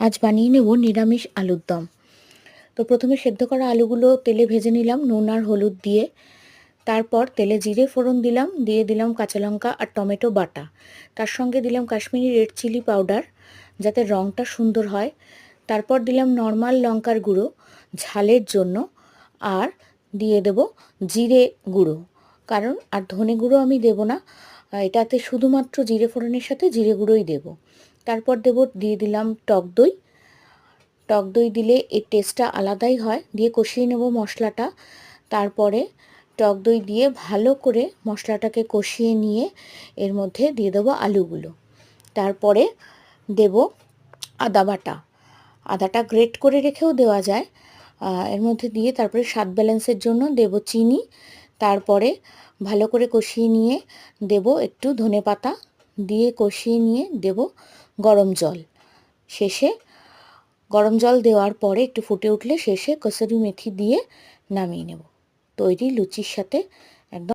আজ বানিয়ে নেব নিরামিষ আলুর দম। তো প্রথমে সেদ্ধ করা আলুগুলো তেলে ভেজে নিলাম নুন আর হলুদ দিয়ে। তারপর তেলে জিরে ফোড়ন দিলাম, দিয়ে দিলাম কাঁচা লঙ্কা আর টমেটো বাটা। তার সঙ্গে দিলাম কাশ্মীরি রেড চিলি পাউডার যাতে রঙটা সুন্দর হয়। তারপর দিলাম নর্মাল লঙ্কার গুঁড়ো ঝালের জন্য, আর দিয়ে দেব জিরে গুঁড়ো, কারণ আর ধনে গুঁড়ো আমি দেব না, এটাতে শুধুমাত্র জিরে ফোড়নের সাথে জিরে গুঁড়োই দেব। তারপর দিয়ে দিলাম টক দই। টক দই দিলে এর টেস্টটা আলাদাই হয়। দিয়ে কষিয়ে নেব মশলাটা। তারপরে টক দই দিয়ে ভালো করে মশলাটাকে কষিয়ে নিয়ে এর মধ্যে দিয়ে দেবো আলুগুলো। তারপরে দেব আদা বাটা। আদাটা গ্রেট করে রেখেও দেওয়া যায়। এর মধ্যে দিয়ে তারপরে স্বাদ ব্যালেন্সের জন্য দেব চিনি। তারপরে ভালো করে কষিয়ে নিয়ে দেব একটু ধনেপাতা, দিয়ে কষিয়ে নিয়ে দেব গরম জল। শেষে গরম জল দেওয়ার পরে একটু ফুটে উঠলে শেষে কসুরি মেথি দিয়ে নামিয়ে নেব। তৈরি লুচির সাথে একদম